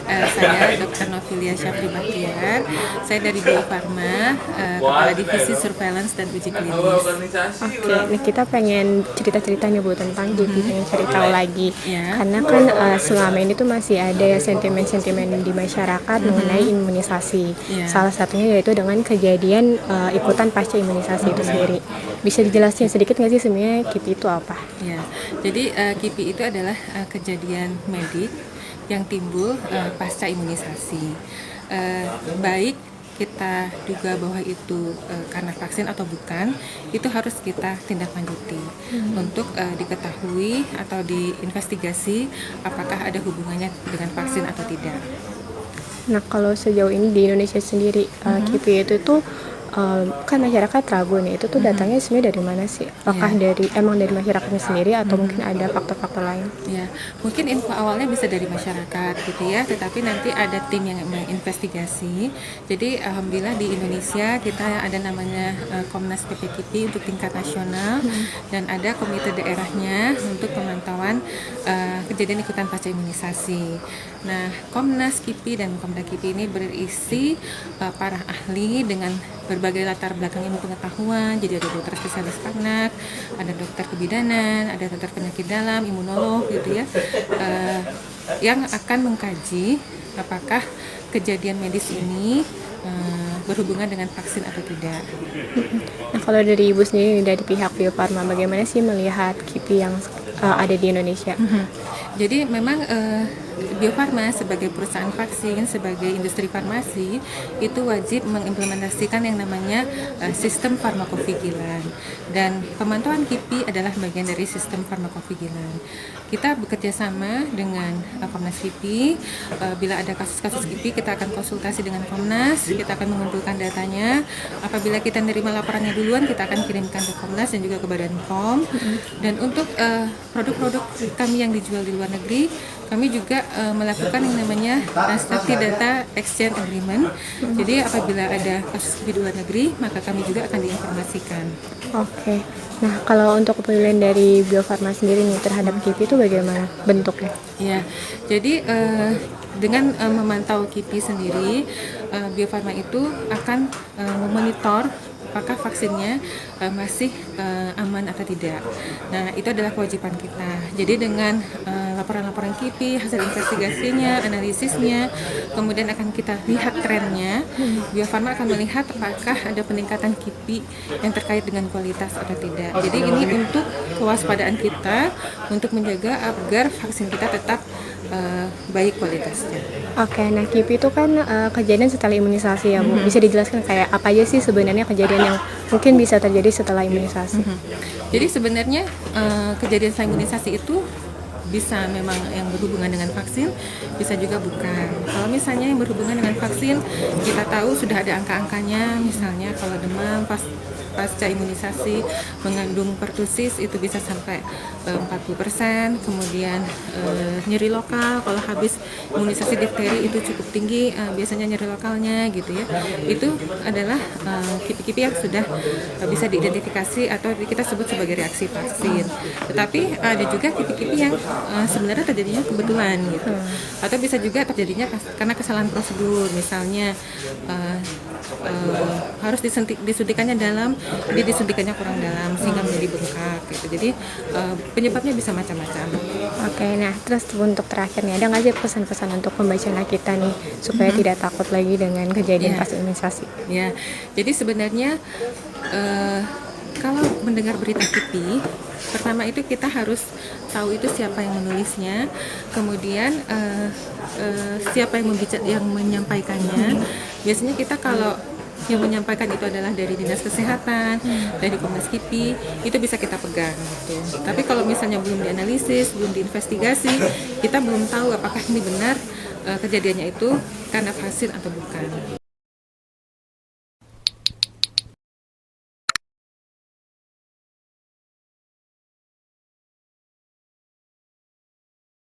Saya Dr. Novilia Syafri Bahtiar. Saya dari Bio Farma, Kepala Divisi Surveillance dan Uji Klinis. Oke, nah kita pengen cerita-cerita nih Bu tentang GP, pengen cari tahu lagi. Ya. Karena kan selama ini tuh masih ada ya sentimen-sentimen di masyarakat mengenai imunisasi. Ya. Salah satunya yaitu dengan kejadian ikutan pasca imunisasi itu sendiri. Bisa dijelasin sedikit nggak sih sebenarnya KIPI itu apa? Ya, jadi KIPI itu adalah kejadian medik yang timbul pasca imunisasi. Baik kita duga bahwa itu karena vaksin atau bukan, itu harus kita tindak lanjuti untuk diketahui atau diinvestigasi apakah ada hubungannya dengan vaksin atau tidak. Nah kalau sejauh ini di Indonesia sendiri KIPI itu tuh kan masyarakat ragu nih, itu tuh datangnya sebenarnya dari mana sih? Apakah emang dari masyarakatnya sendiri atau mungkin ada faktor-faktor lain? Ya, mungkin info awalnya bisa dari masyarakat gitu ya, tetapi nanti ada tim yang menginvestigasi. Jadi alhamdulillah di Indonesia kita ada namanya Komnas PP-KIPI untuk tingkat nasional dan ada komite daerahnya untuk pemantauan kejadian ikutan pasca imunisasi. Nah, Komnas KIPI dan Komda KIPI ini berisi para ahli dengan berbagai latar belakang ilmu pengetahuan. Jadi ada dokter spesialis anak, ada dokter kebidanan, ada dokter penyakit dalam, imunolog gitu ya, yang akan mengkaji apakah kejadian medis ini berhubungan dengan vaksin atau tidak. Nah kalau dari Ibu sendiri dari pihak Bio Farma, bagaimana sih melihat KIPI yang ada di Indonesia? Jadi memang Bio Farma sebagai perusahaan vaksin, sebagai industri farmasi itu wajib mengimplementasikan yang namanya sistem farmakovigilan, dan pemantauan KIPI adalah bagian dari sistem farmakovigilan. Kita bekerja sama dengan Komnas KIPI. Bila ada kasus-kasus KIPI kita akan konsultasi dengan Komnas, kita akan mengumpulkan datanya. Apabila kita menerima laporannya duluan, kita akan kirimkan ke Komnas dan juga ke Badan POM. Dan untuk produk-produk kami yang dijual di luar negeri, kami juga melakukan yang namanya Safety Data Exchange Agreement. Jadi apabila ada kasus di luar negeri, maka kami juga akan diinformasikan. Oke. Nah kalau untuk kepedulian dari Bio Farma sendiri nih terhadap KIPI itu bagaimana bentuknya? Ya, jadi dengan memantau KIPI sendiri, Bio Farma itu akan memonitor apakah vaksinnya masih aman atau tidak. Nah, itu adalah kewajiban kita. Jadi dengan laporan-laporan KIPI, hasil investigasinya, analisisnya, kemudian akan kita lihat trennya, Bio Farma akan melihat apakah ada peningkatan KIPI yang terkait dengan kualitas atau tidak. Jadi ini untuk kewaspadaan kita untuk menjaga agar vaksin kita tetap baik kualitasnya. Oke, nah KIPI itu kan kejadian setelah imunisasi ya Bu. Bisa dijelaskan kayak apa aja sih sebenarnya kejadian yang mungkin bisa terjadi setelah imunisasi? Jadi sebenarnya kejadian setelah imunisasi itu bisa memang yang berhubungan dengan vaksin, bisa juga bukan. Kalau misalnya yang berhubungan dengan vaksin, kita tahu sudah ada angka-angkanya, misalnya kalau demam pasca imunisasi mengandung pertusis itu bisa sampai 40%, kemudian nyeri lokal kalau habis imunisasi difteri itu cukup tinggi, biasanya nyeri lokalnya gitu ya. Itu adalah KIPI-KIPI yang sudah bisa diidentifikasi atau kita sebut sebagai reaksi vaksin. Tetapi ada juga KIPI-KIPI yang sebenarnya terjadinya kebetulan gitu, atau bisa juga terjadinya karena kesalahan prosedur, misalnya harus disuntikannya dalam, jadi disuntikannya kurang dalam sehingga menjadi bengkak gitu. Jadi penyebabnya bisa macam-macam. Oke, nah terus untuk terakhir nih, ada nggak sih pesan-pesan untuk pembaca kita nih supaya tidak takut lagi dengan kejadian pas imunisasi? Ya, jadi sebenarnya kalau mendengar berita KIPI, pertama itu kita harus tahu itu siapa yang menulisnya, kemudian siapa yang menyampaikannya. Biasanya kita kalau yang menyampaikan itu adalah dari Dinas Kesehatan, dari Komnas KIPI, itu bisa kita pegang gitu. Tapi kalau misalnya belum dianalisis, belum diinvestigasi, kita belum tahu apakah ini benar kejadiannya itu karena vaksin atau bukan.